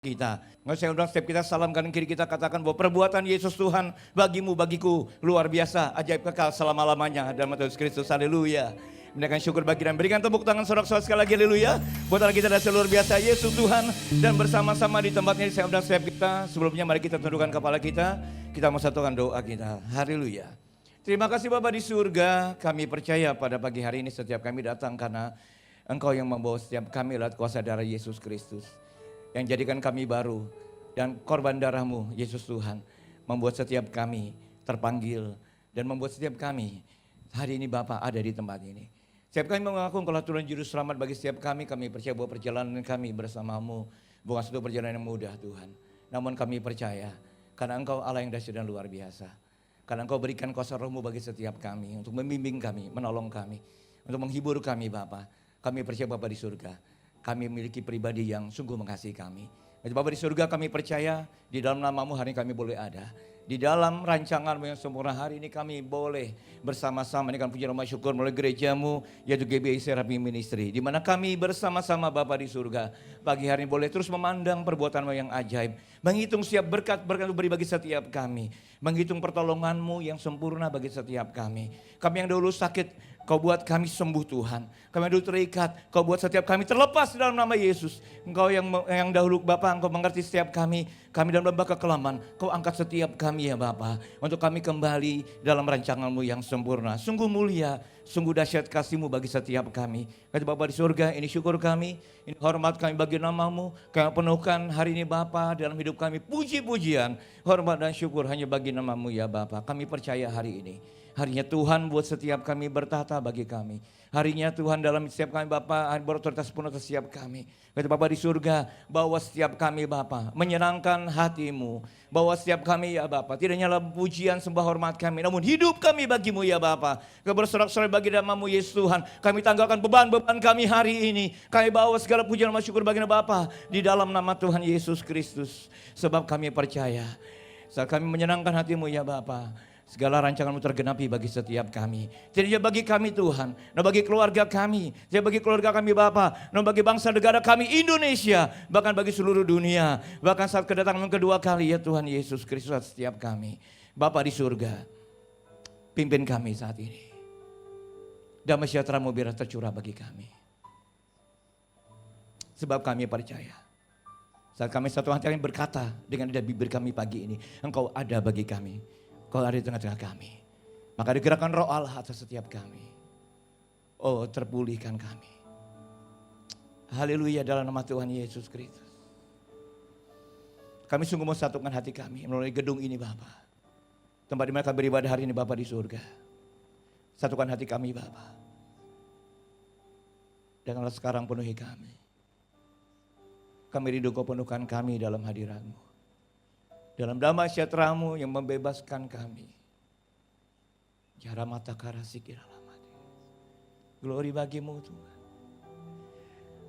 kita. Nggak saya undang setiap kita salam kanan kiri kita katakan bahwa perbuatan Yesus Tuhan bagimu, bagiku luar biasa, ajaib kekal selama-lamanya dalam Yesus Kristus. Haleluya. Menaikkan syukur bagi dan berikan tepuk tangan sorak-sorak sekali lagi, haleluya. Buat Allah kita dasar luar biasa Yesus Tuhan. Dan bersama-sama di tempatnya saya undang setiap kita. Sebelumnya mari kita tundukkan kepala kita. Kita mau satukan doa kita. Haleluya. Terima kasih Bapa di surga. Kami percaya pada pagi hari ini setiap kami datang karena Engkau yang membawa setiap kami lewat kuasa darah Yesus Kristus. Yang jadikan kami baru dan korban darah-Mu Yesus Tuhan membuat setiap kami terpanggil dan membuat setiap kami hari ini Bapa ada di tempat ini. Setiap kami mengaku Engkau Tuhan Juru Selamat bagi setiap kami percaya bahwa perjalanan kami bersama-Mu bukan suatu perjalanan yang mudah Tuhan. Namun kami percaya karena Engkau Allah yang dahsyat dan luar biasa. Karena Engkau berikan kuasa Roh-Mu bagi setiap kami untuk membimbing kami, menolong kami, untuk menghibur kami Bapa. Kami percaya Bapa di surga. Kami memiliki pribadi yang sungguh mengasihi kami. Bapa di surga kami percaya di dalam nama-Mu hari ini kami boleh ada. Di dalam rancangan-Mu yang sempurna hari ini kami boleh bersama-sama ini kan puji nama syukur melalui gereja-Mu yaitu GBI Serapi Ministry. Di mana kami bersama-sama Bapa di surga pagi hari ini boleh terus memandang perbuatan-Mu yang ajaib. Menghitung setiap berkat-berkat yang beri bagi setiap kami. Menghitung pertolongan-Mu yang sempurna bagi setiap kami. Kami yang dahulu sakit, Kau buat kami sembuh Tuhan. Kami yang dulu terikat, Kau buat setiap kami terlepas dalam nama Yesus. Engkau yang dahulu Bapa, Engkau mengerti setiap kami dalam lembah kekelaman. Kau angkat setiap kami ya Bapa, untuk kami kembali dalam rancangan-Mu yang sempurna. Sungguh mulia, sungguh dahsyat kasih-Mu bagi setiap kami. Kata Bapa di surga, ini syukur kami, ini hormat kami bagi nama-Mu. Kami penuhkan hari ini Bapa dalam hidup kami puji-pujian, hormat dan syukur hanya bagi nama-Mu ya Bapa. Kami percaya hari ini. Harinya Tuhan buat setiap kami bertata bagi kami. Harinya Tuhan dalam setiap kami Bapa berotoritas penuh atas setiap kami. Kata Bapa di surga, bawa setiap kami Bapa menyenangkan hati-Mu. Bawa setiap kami ya Bapa, tidak hanya pujian sembah hormat kami, namun hidup kami bagi-Mu ya Bapa. Bersorak-sorai bagi nama-Mu Yesus Tuhan. Kami tanggalkan beban-beban kami hari ini. Kami bawa segala pujian dan syukur bagi Bapa di dalam nama Tuhan Yesus Kristus. Sebab kami percaya saat kami menyenangkan hati-Mu ya Bapa, segala rancangan-Mu tergenapi bagi setiap kami. Tidak hanya bagi kami Tuhan, namun bagi keluarga kami. Tidak bagi keluarga kami Bapa, namun bagi bangsa negara kami Indonesia. Bahkan bagi seluruh dunia. Bahkan saat kedatangan kedua kali ya Tuhan Yesus Kristus setiap kami. Bapa di surga, pimpin kami saat ini. Damai sejahtera-Mu biar tercurah bagi kami. Sebab kami percaya. Saat kami satu hati berkata dengan lidah bibir kami pagi ini, Engkau ada bagi kami. Kau ada di tengah-tengah kami. Maka digerakkan Roh Allah atas setiap kami. Oh, terpulihkan kami. Haleluya dalam nama Tuhan Yesus Kristus. Kami sungguh mau satukan hati kami melalui gedung ini Bapa. Tempat di mana kami beribadah hari ini Bapa di surga. Satukan hati kami Bapa. Janganlah sekarang penuhi kami. Kami rindu Kau penuhkan kami dalam hadirat-Mu. Dalam damai sejahtera-Mu yang membebaskan kami. Jara mata karasi kiralamati. Glory bagi-Mu Tuhan.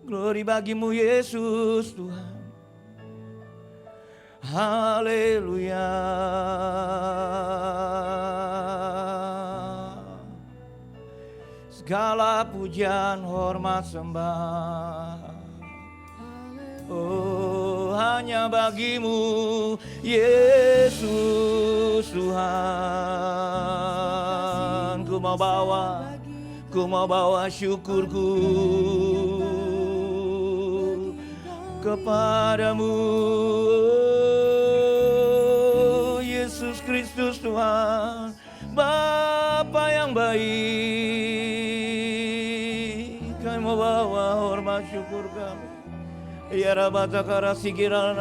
Glory bagi-Mu Yesus Tuhan. Haleluya. Segala pujian, hormat, sembah. Oh, hanya bagi-Mu Yesus Tuhan. Ku mau bawa syukurku kepadamu Yesus Kristus Tuhan, Bapa yang baik. Kami mau bawa hormat syukur kami. Ya rabata karasi kira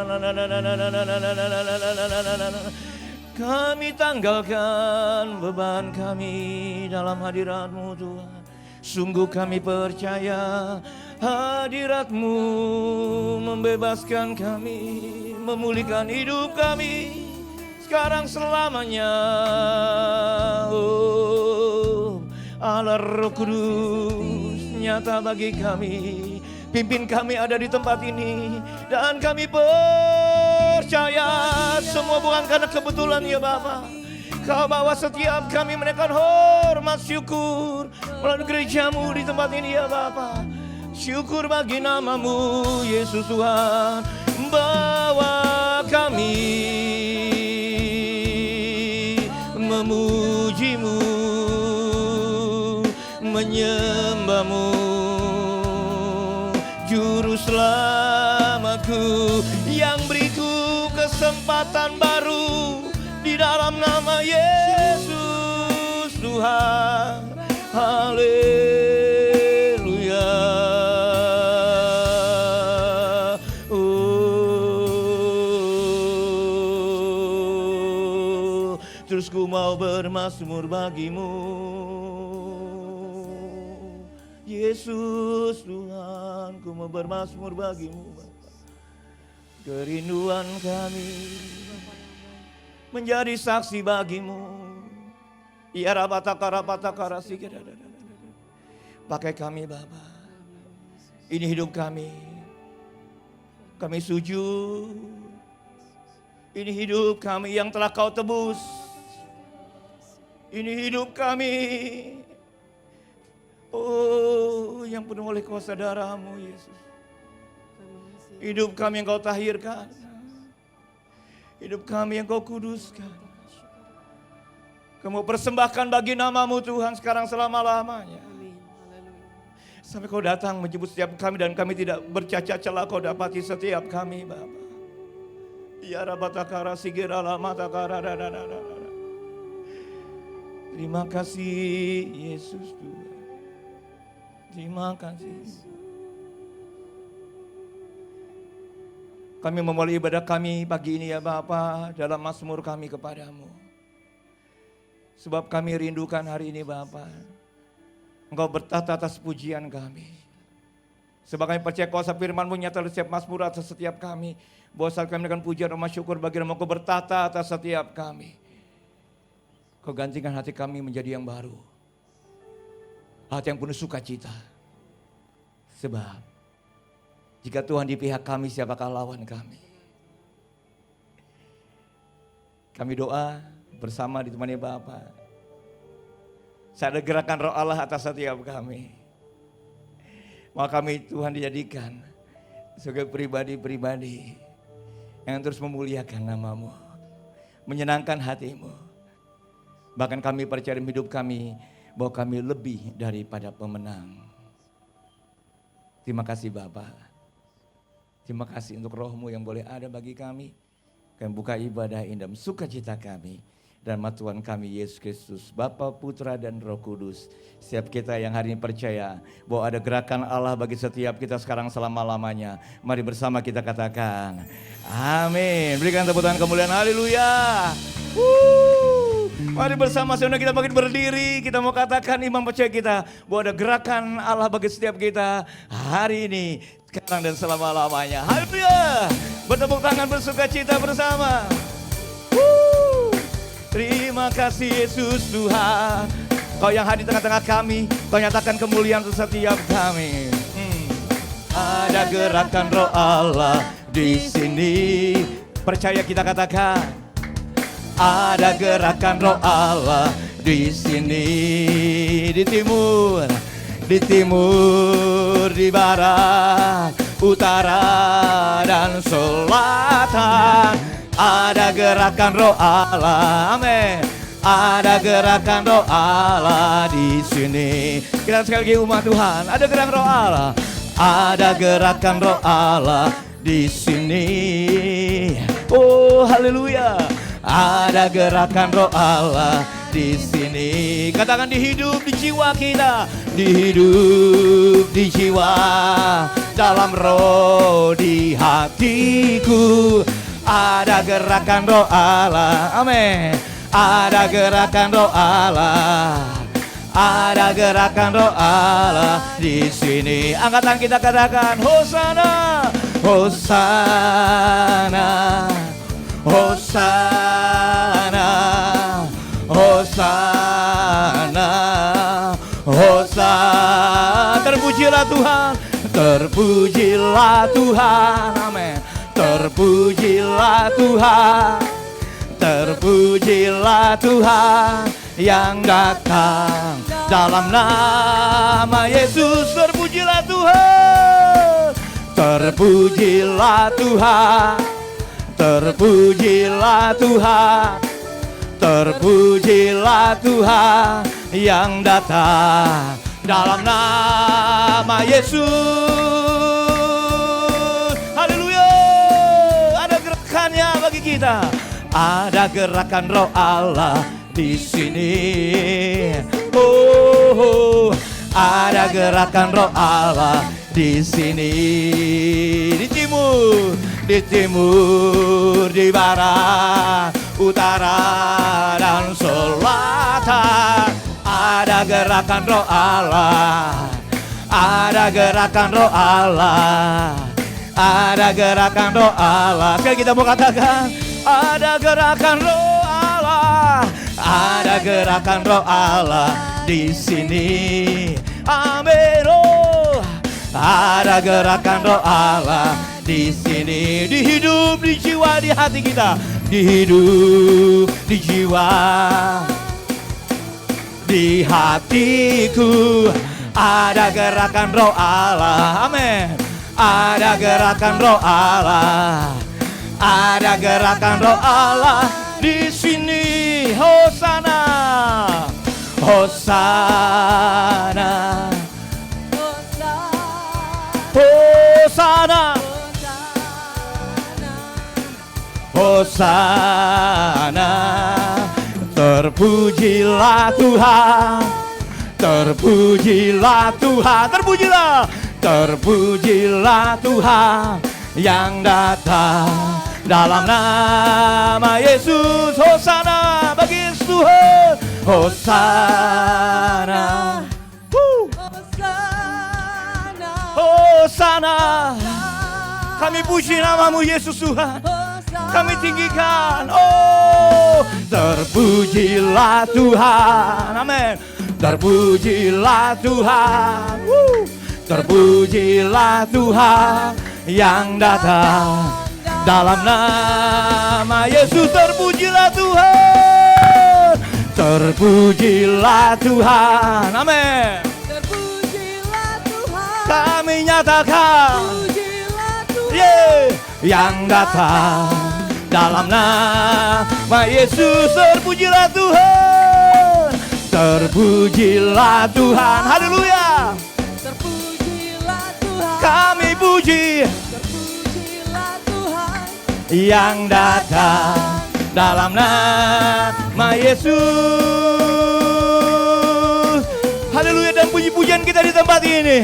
kami tanggalkan beban kami dalam hadirat-Mu Tuhan. Sungguh kami percaya hadirat-Mu membebaskan kami, memulihkan hidup kami sekarang selamanya. Oh, Allah Roh Kudus nyata bagi kami. Pimpin kami ada di tempat ini. Dan kami percaya semua bukan karena kebetulan ya Bapa. Kau bawa setiap kami menaikkan hormat syukur melalui gereja-Mu di tempat ini ya Bapa. Syukur bagi nama-Mu Yesus Tuhan. membawa kami memujimu, menyembahmu, Juru Selamatku, yang beriku kesempatan baru di dalam nama Yesus Tuhan. Haleluya. Oh, terus ku mau bermazmur bagimu, Yesus Tuhan, ku mau bermazmur bagimu. Kerinduan kami menjadi saksi bagimu. Ya rabatakara sikira. Pakai kami Bapa. Ini hidup kami. Kami sujud. Ini hidup kami yang telah Kau tebus. Ini hidup kami. Oh, yang penuh oleh kuasa darah-Mu Yesus. Hidup kami yang Kau tahirkan. Hidup kami yang Kau kuduskan. Kamu persembahkan bagi nama-Mu Tuhan sekarang selama-lamanya. Sampai Kau datang menjemput setiap kami dan kami tidak bercacat celah, Kau dapati setiap kami Bapa. Ya rabatakara sigirala matakara. Terima kasih Yesus Tuhan. Terima kasih. Kami memulai ibadah kami pagi ini ya Bapa dalam mazmur kami kepadamu. Sebab kami rindukan hari ini Bapa, Engkau bertata atas pujian kami. Sebab kami percaya kuasa firman-Mu nyata setiap mazmur atas setiap kami. Bahwa saat kami dengan pujian dan syukur bagi nama Engkau bertata atas setiap kami. Kau gantikan hati kami menjadi yang baru. Hati yang penuh sukacita. Sebab jika Tuhan di pihak kami, siapakah lawan kami? Kami doa bersama ditemani Bapa. Saat ada gerakan Roh Allah atas setiap kami, maka kami Tuhan dijadikan sebagai pribadi-pribadi yang terus memuliakan nama-Mu, menyenangkan hati-Mu. Bahkan kami percaya dalam hidup kami bahwa kami lebih daripada pemenang. Terima kasih Bapa. Terima kasih untuk Roh-Mu yang boleh ada bagi kami. Kami buka ibadah indah sukacita kami. Dan Tuhan kami Yesus Kristus, Bapa, Putra dan Roh Kudus. Setiap kita yang hari ini percaya bahwa ada gerakan Allah bagi setiap kita sekarang selama-lamanya. Mari bersama kita katakan amin. Berikan tepuk tangan kemuliaan, haleluya. Mari bersama saudara kita makin berdiri. Kita mau katakan iman percaya kita bahwa ada gerakan Allah bagi setiap kita hari ini, sekarang dan selama-lamanya. Haleluya. Bertepuk tangan bersukacita bersama. Terima kasih Yesus Tuhan. Kau yang hadir tengah-tengah kami, Kau nyatakan kemuliaan untuk setiap kami. Ada gerakan Roh Allah di sini. Percaya kita katakan. Ada gerakan Roh Allah di sini. Di timur, di barat, utara dan selatan. Ada gerakan Roh Allah, amin. Ada gerakan Roh Allah di sini. Kita sekali lagi umat Tuhan, ada gerakan Roh Allah. Ada gerakan Roh Allah di sini. Oh, haleluya. Ada gerakan Roh Allah di sini. Katakan di hidup, di jiwa kita, di hidup, di jiwa, dalam roh, di hatiku. Ada gerakan Roh Allah, amin. Ada gerakan Roh Allah. Ada gerakan Roh Allah di sini. Angkatan kita katakan Hosana, Hosana, Hosana, Hosana, Hosana. Terpujilah Tuhan, terpujilah Tuhan, amin. Terpujilah Tuhan, terpujilah Tuhan yang datang dalam nama Yesus. Terpujilah Tuhan, Terpujilah Tuhan, terpujilah Tuhan, terpujilah Tuhan yang datang dalam nama Yesus. Haleluya. Ada gerakannya bagi kita. Ada gerakan Roh Allah di sini. Oh, ada gerakan Roh Allah di sini. Di timur, di barat, utara dan selatan. Ada gerakan Roh Allah. Ada gerakan Roh Allah. Ada gerakan Roh Allah. Sekali kita mau katakan, ada gerakan Roh Allah. Ada gerakan Roh Allah di sini. Amin. Oh, ada gerakan Roh Allah di sini. Di hidup, di jiwa, di hati kita. Di hidup, di jiwa, di hatiku. Ada gerakan Roh Allah. Amin. Ada gerakan Roh Allah. Ada gerakan Roh Allah di sini. Hosana, Hosana, Hosana, Hosana. Terpujilah Tuhan, terpujilah Tuhan, terpujilah, terpujilah Tuhan yang datang dalam nama Yesus. Hosana bagi Yesus Tuhan. Hosana, Hosana. Kami puji namamu Yesus Tuhan. Kami tinggikan. Oh, terpujilah Tuhan. Amin. Terpujilah Tuhan. Terpujilah Tuhan yang datang dalam nama Yesus. Terpujilah Tuhan. Terpujilah Tuhan. Amin. Terpujilah Tuhan. Kami nyatakan, Pujilah Tuhan. yang datang dalam nama Yesus. Terpujilah Tuhan. Terpujilah Tuhan. Haleluya. Terpujilah Tuhan. Kami puji Terpujilah Tuhan. yang datang dalam nama Yesus. Haleluya. Dan puji-pujian kita di tempat ini,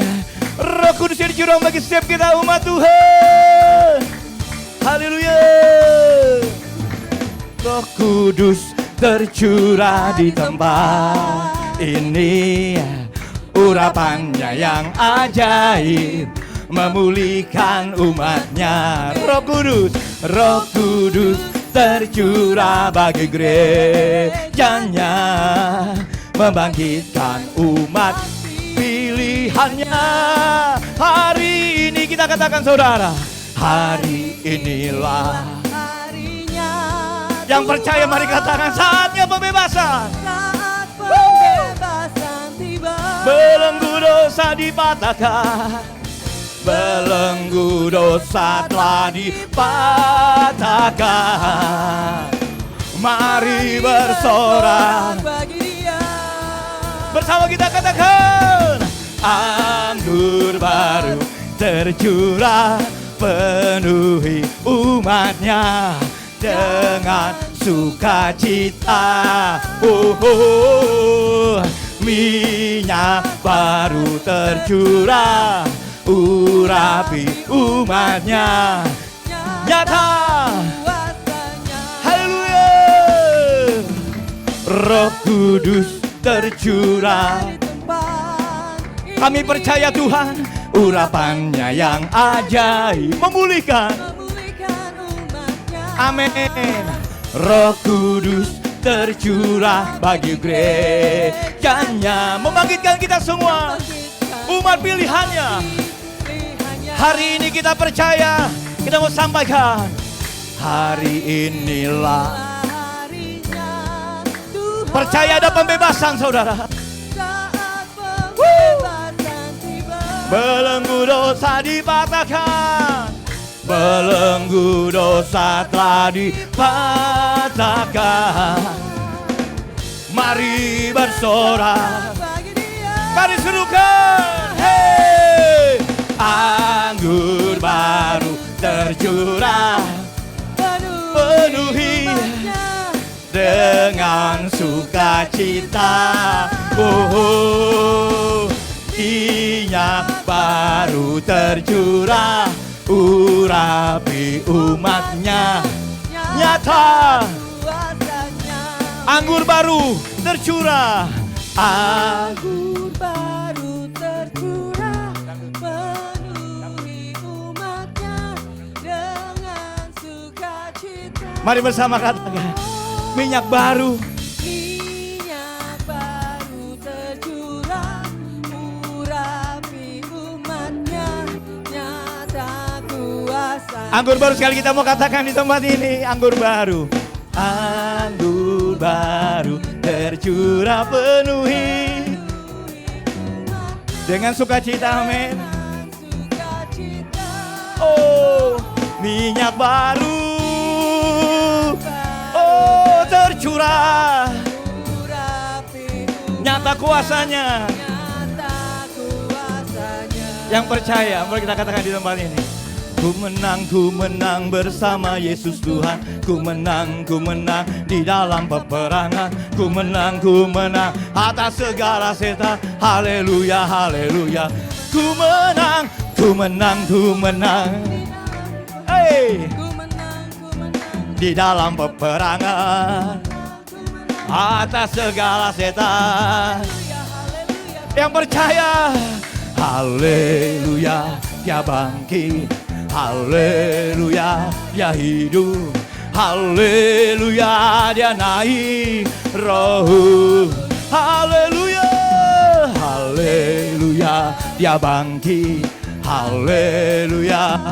Roh Kudus yang dicurahkan bagi setiap kita umat Tuhan. Haleluya. Roh Kudus tercurah di tempat ini. Urapannya yang ajaib memulihkan umatnya. Roh Kudus tercurah bagi gerejanya, membangkitkan umat pilihannya. Hari ini kita katakan saudara, hari inilah Harinya yang percaya, mari katakan saatnya pembebasan. saat pembebasan tiba. Belenggu dosa dipatahkan, belenggu dosa telah dipatahkan. Mari bersorak bagi Dia. bersama kita katakan, anggur baru tercurah penuhi umatnya dengan sukacita. Minyak baru tercurah urapi umatnya nyata. Kuasanya Haleluya. Roh Kudus tercurah. di tempat ini. Kami percaya Tuhan, urapannya yang ajaib memulihkan. Memulihkan umatnya. Amin. Roh Kudus tercurah bagi gerejanya, membangkitkan kita semua umat pilihannya. Hari ini kita percaya, kita mau sampaikan, hari inilah harinya Tuhan. percaya ada pembebasan saudara. Saat pembebasan tiba. belenggu dosa dipatahkan, belenggu dosa telah dipatahkan. Mari bersorak, bagi Dia. mari serukan, hey, anggur baru tercurah, penuhi dengan sukacita. Oh, minyak baru tercurah, urapi umatnya. Nyata Kuasanya. anggur baru tercurah, anggur. Anggur baru tercurah, penuhi umatnya dengan sukacita. Mari bersama katakan, minyak baru. Minyak baru tercurah, urapi umatnya, nyata kuasa. Anggur baru sekali kita mau katakan di tempat ini, anggur baru. Anggur baru tercurah, penuhi dengan sukacita, amin. Oh, minyak baru, oh tercurah, nyata kuasanya. Yang percaya, mari kita katakan di tempat ini. Ku menang bersama Yesus Tuhan. Ku menang di dalam peperangan. Ku menang atas segala setan. Haleluya, haleluya. Ku menang. Hey, di dalam peperangan atas segala setan. Yang percaya, haleluya, dia bangkit. Haleluya, dia hidup. Haleluya, dia naik. Roh, haleluya, haleluya, dia bangkit. Haleluya.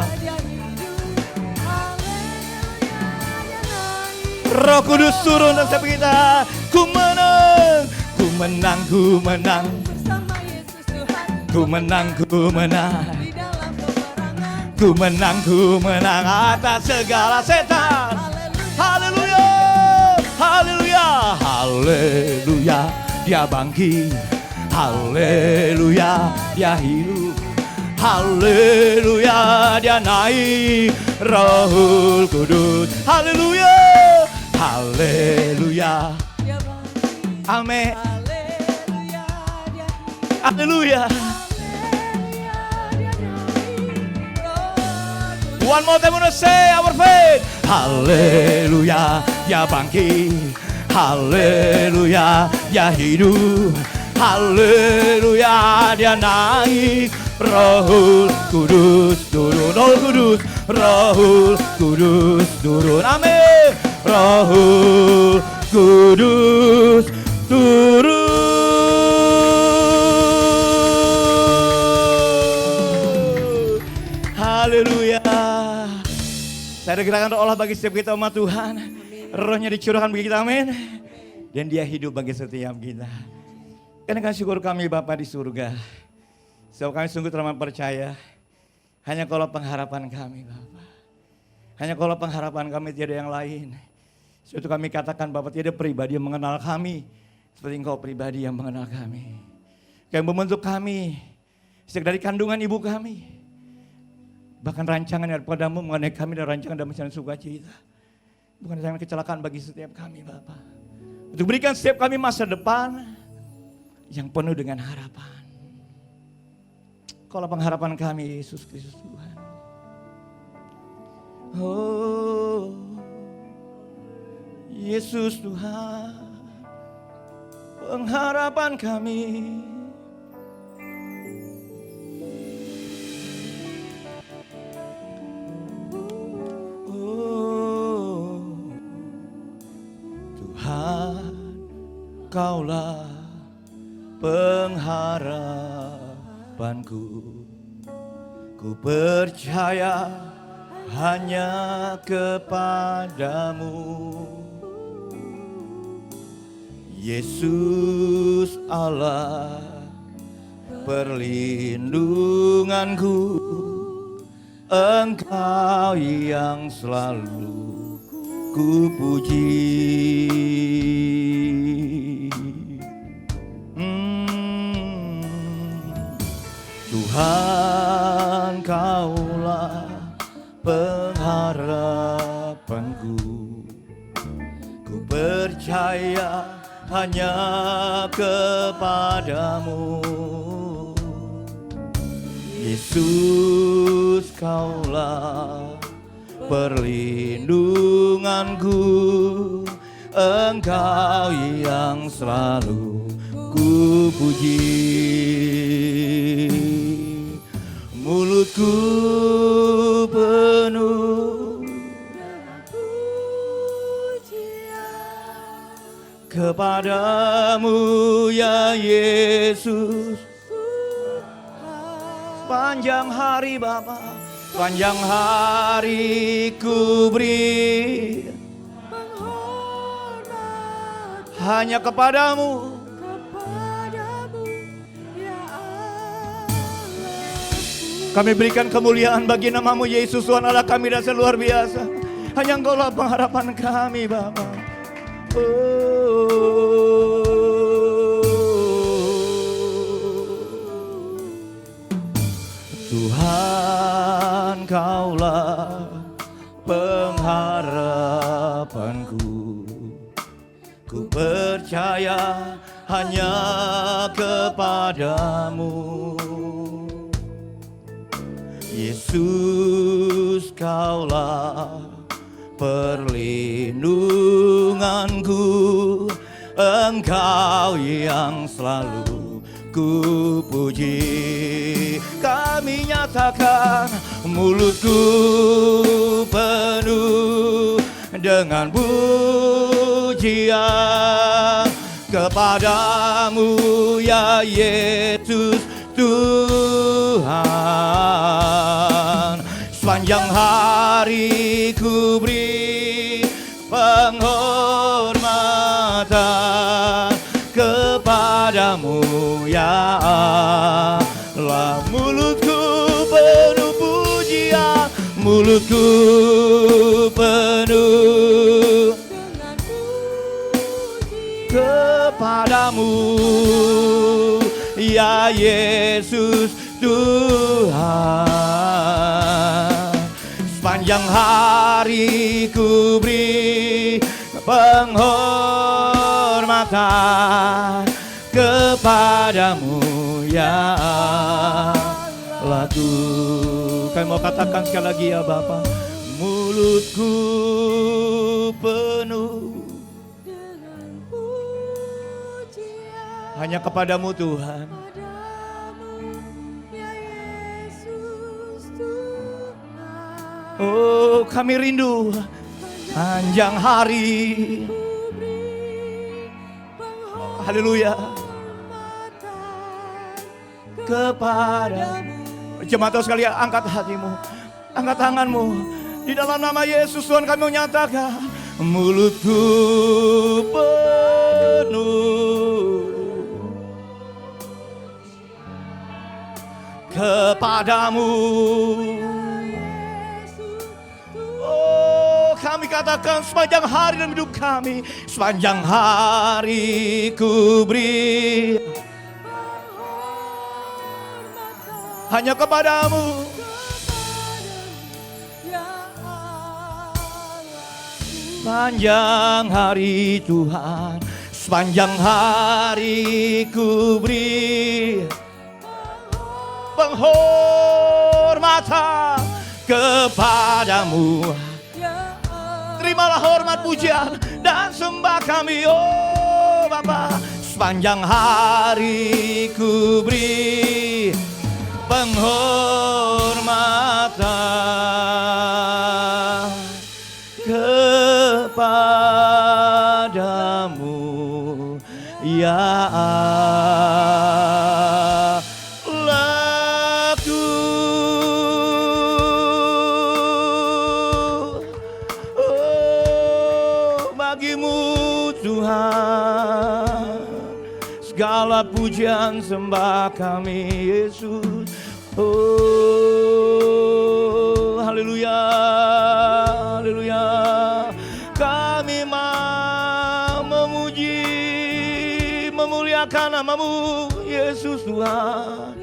Roh Kudus turun dan setiap kita. Ku menang. Bersama Yesus Tuhan. Ku menang. Di dalam peperangan. Ku menang atas segala setan. Haleluya, haleluya, haleluya, dia bangkit. Haleluya, dia hidup. Haleluya, dia naik. Roh Kudus. Haleluya, haleluya. Dia bangkit. Amin. Haleluya, dia hidup. Haleluya. Haleluya, dia naik. Roh Kudus. One more time, wanna say our faith. Haleluya, dia bangkit. Haleluya, dia hidup. Haleluya, dia naik. Roh Kudus turun, Roh Kudus, Roh Kudus turun. Amin. Roh Kudus turun. Haleluya. Saya ada gerakan roh Allah bagi setiap kita umat Tuhan. Rohnya dicurahkan bagi kita, amin. Dan dia hidup bagi setiap kita. Karena kami syukur kami Bapa di surga. Sebab kami sungguh teramat percaya. Hanya Kaulah pengharapan kami Bapa. Hanya Kaulah pengharapan kami, tiada yang lain. Sebab itu kami katakan Bapa, tiada pribadi yang mengenal kami seperti Engkau pribadi yang mengenal kami. Kau yang membentuk kami sejak dari kandungan ibu kami. Bahkan rancangan yang padamu mengenai kami dan rancangan damai dan sukacita. Bukan rancangan kecelakaan bagi setiap kami Bapa. Untuk berikan setiap kami masa depan yang penuh dengan harapan. Kaulah pengharapan kami Yesus Kristus Tuhan. Oh Yesus Tuhan, pengharapan kami. Tuhan, Kaulah pengharapanku. Ku percaya hanya kepadamu, Yesus Allah perlindunganku, Engkau yang selalu ku puji. Tuhan, Kaulah pengharapanku, ku percaya hanya kepadamu. Yesus, Kaulah perlindunganku, Engkau yang selalu ku puji. Mulutku penuh kepadamu ya Yesus. Panjang hari Bapa, panjang hari ku beri hanya kepadamu, ya kami berikan kemuliaan bagi namamu Yesus. Tuhan Allah kami dasar luar biasa. Hanya Engkaulah pengharapan kami Bapa. Tuhan, Kaulah pengharapanku, ku percaya hanya kepadamu. Yesus, Kaulah perlindunganku, Engkau yang selalu ku puji. Kami nyatakan mulutku penuh dengan pujian kepadamu ya Yesus Tuhan. Sepanjang hari ku beri penghormatan kepadamu ya Allah. Mulutku penuh pujian, mulutku penuh kepadamu ya Yesus Tuhan. Sepanjang hari ku beri penghormatan kepadamu ya Allah. Kami mau katakan sekali lagi ya Bapa. Mulutku penuh dengan pujian hanya kepadamu Tuhan. padamu, ya Yesus Tuhan. Oh kami rindu panjang hari. Ku beri Haleluya. penghormatan Kepadamu. Jemaat sekalian, angkat hatimu, angkat tanganmu. Di dalam nama Yesus Tuhan kami menyatakan mulutku penuh kepadamu. Oh kami katakan sepanjang hari dalam hidup kami, sepanjang hari ku beri hanya kepadamu. Sepanjang hari Tuhan, sepanjang hari ku beri penghormatan kepadamu. Terimalah hormat, pujian dan sembah kami, oh Bapa. Sepanjang hari ku beri penghormatan kepadamu ya Allahku. Oh bagimu Tuhan segala pujian sembah kami Yesus. Oh, haleluya, haleluya. Kami mau memuji, memuliakan nama-Mu Yesus Tuhan.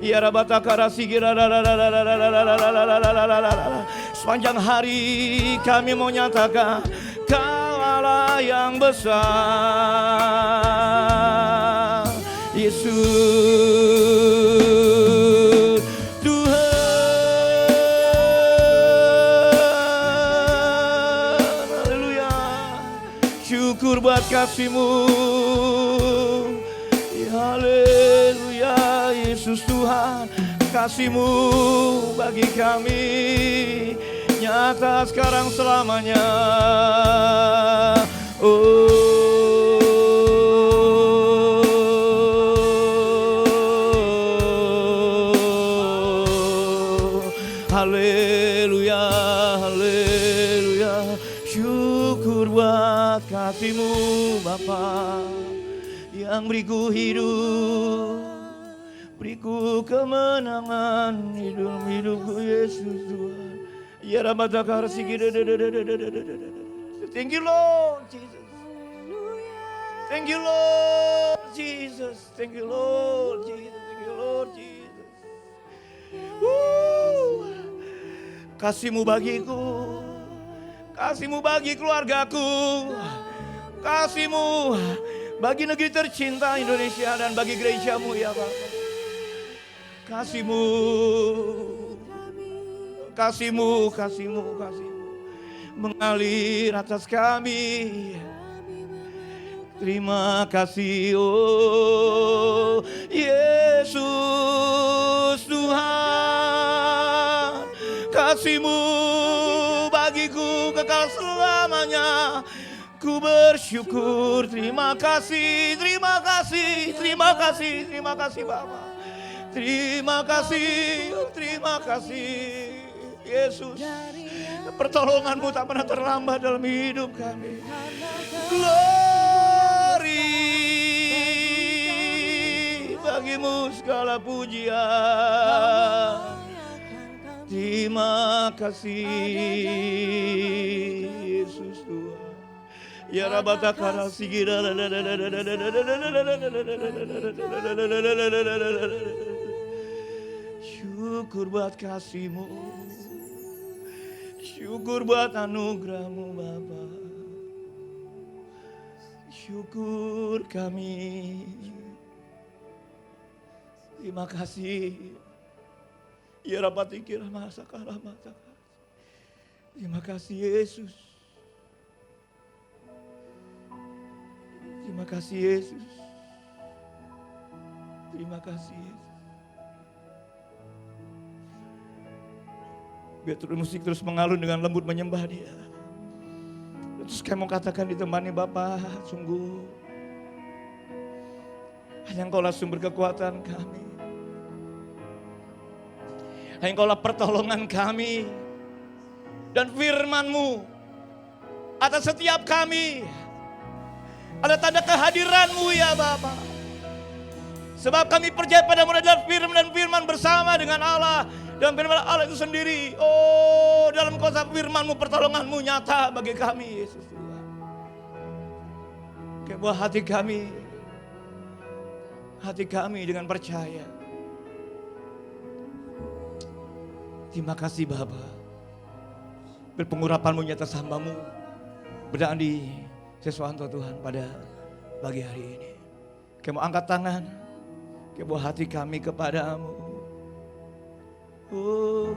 Ya rabatakara sigira, sepanjang hari kami mau nyatakan Kau Allah yang besar, Yesus Tuhan. Haleluya. Syukur buat kasih-Mu. Haleluya. Yesus Tuhan, kasih-Mu bagi kami nyata sekarang selamanya. Haleluya, haleluya. Syukur buat kasih-Mu Bapa yang beriku hidup, beriku kemenangan hidupku Yesus Tuhan. Ya rabatakar sigida. Thank you Lord Jesus. Thank you Lord Jesus. Thank you Lord Jesus. Thank you Lord Jesus. Kasih-Mu bagiku, kasih-Mu bagi keluargaku, kasih-Mu bagi negeri tercinta Indonesia dan bagi gereja-Mu ya Bapak. Kasih-Mu, kasih-Mu, kasih-Mu, kasih-Mu mengalir atas kami. Terima kasih oh Yesus Tuhan. Kasih-Mu bagiku kekal selamanya. Ku bersyukur, terima kasih, terima kasih, terima kasih, terima kasih Bapak. Terima kasih, terima kasih Yesus. Pertolongan-Mu tak pernah terlambat dalam hidup kami. Glory bagi-Mu segala pujian. Terima kasih Yesus Tuhan. Ya rabatakara sigira. Syukur buat kasih-Mu, syukur buat anugerah-Mu Bapa. Syukur kami. Terima kasih. Ya rabatikira masakara masakara. Terima kasih Yesus. Terima kasih Yesus. Terima kasih Yesus. Biar musik terus mengalun dengan lembut menyembah Dia. Terus kamu katakan ditemani Bapa, sungguh hanya Engkaulah sumber kekuatan kami. Hanya Engkaulah pertolongan kami. Dan firman-Mu atas setiap kami. Ada tanda kehadiran-Mu ya Bapa. Sebab kami percaya pada-Mu adalah firman dan firman bersama dengan Allah. Dan firman Allah itu sendiri. Oh, dalam kuasa firman-Mu, pertolongan-Mu nyata bagi kami Yesus Tuhan. Kebuah hati kami dengan percaya. Terima kasih Bapa. Berpengurapan-Mu nyata hamba-Mu. Berdaan di sesuatu Tuhan pada pagi hari ini. Kami angkat tangan. Kebuah hati kami kepada-Mu. Oh,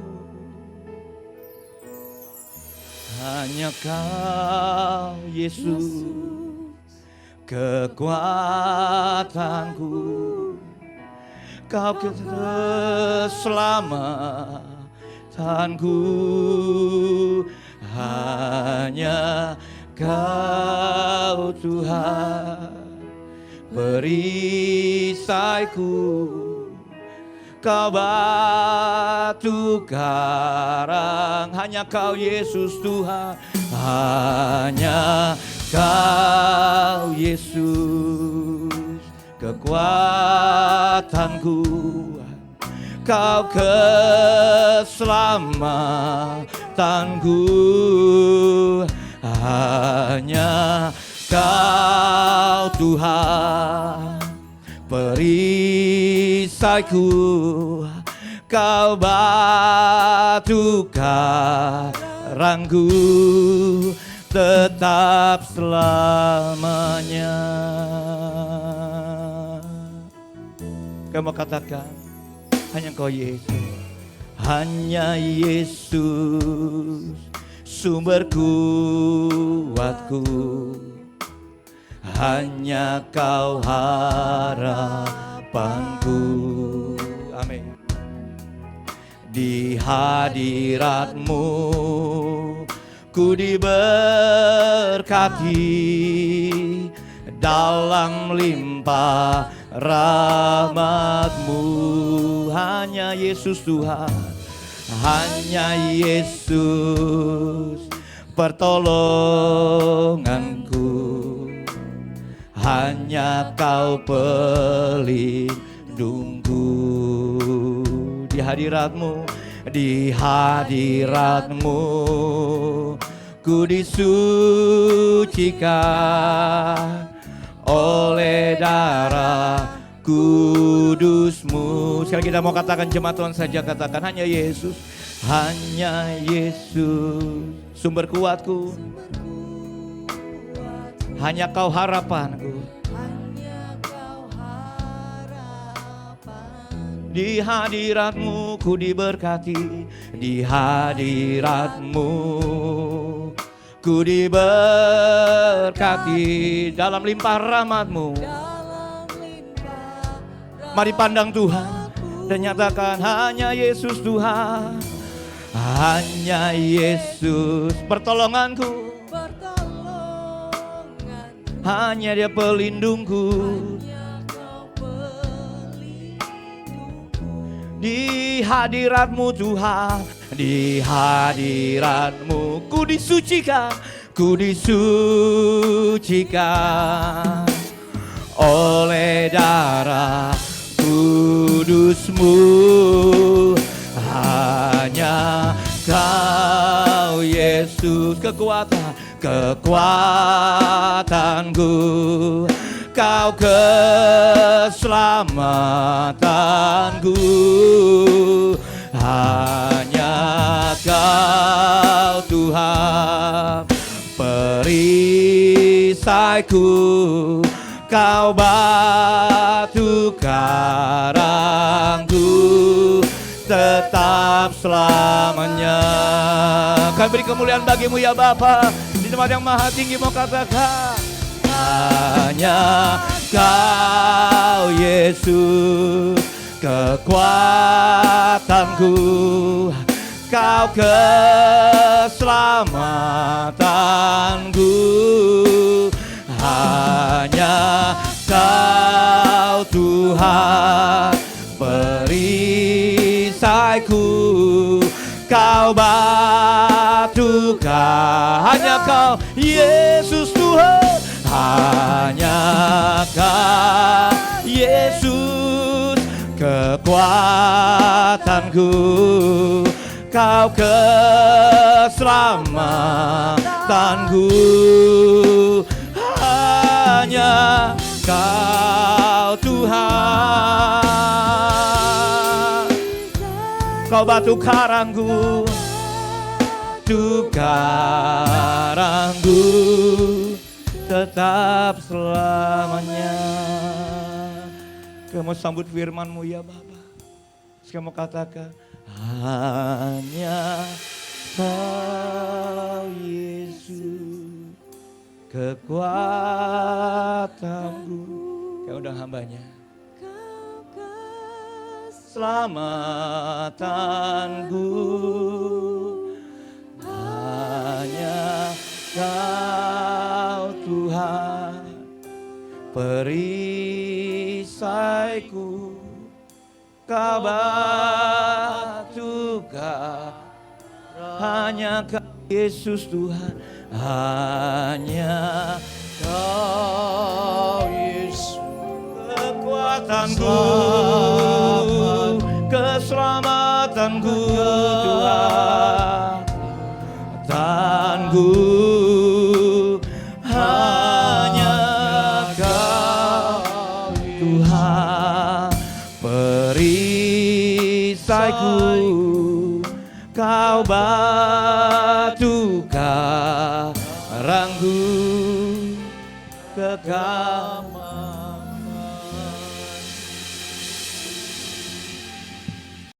hanya Kau Yesus kekuatanku, Kau keselamatanku, hanya Kau Tuhan perisaiku. Kau batu karang, hanya Kau Yesus Tuhan, hanya Kau Yesus kekuatanku, Kau keselamatanku, hanya Kau Tuhan perisaiku, Kau batu karangku, tetap selamanya. Kamu katakan, hanya Kau Yesus, hanya Yesus sumber kuatku, hanya Kau harapanku. Amin. Di hadirat-Mu ku diberkati, dalam limpah rahmat-Mu. Hanya Yesus Tuhan, hanya Yesus pertolonganku, hanya Kau pelindungku. Di hadirat-Mu, di hadirat-Mu ku disucikan oleh darah kudus-Mu. Sekali kita mau katakan, jemaat Tuhan saja katakan, hanya Yesus, hanya Yesus sumber kuatku, hanya Kau harapanku. Di hadirat-Mu ku diberkati, di hadirat-Mu ku diberkati, dalam limpah rahmat-Mu. Mari pandang Tuhan dan nyatakan, hanya Yesus Tuhan, hanya Yesus pertolonganku, hanya Dia pelindungku. Di hadirat-Mu Tuhan, di hadirat-Mu ku disucikan, ku disucikan oleh darah kudus-Mu. Hanya Kau Yesus kekuatanku, Kau keselamatanku, hanya Kau Tuhan perisaiku, Kau batu karangku, tetap selamanya. Kami beri kemuliaan bagi-Mu ya Bapa. Di tempat yang maha tinggi mau katakan, hanya Kau Yesus kekuatanku, Kau keselamatanku, hanya Kau Tuhan perisaiku, Kau batu hanya Kau Yesus Tuhan, hanya Kau Yesus kekuatanku, Kau keselamatanku, hanya Kau Tuhan, Kau batu karangku, tetap selamanya. Kamu sambut firman-Mu ya Bapa. Kamu katakan, hanya Kau Yesus kekuatanku. Kau udah hambanya. Selamatanku, hanya Kau Tuhan perisaiku, Kau batu hanya Kau Yesus Tuhan, hanya Kau Yesus perisaiku, kau batu karangku, kekal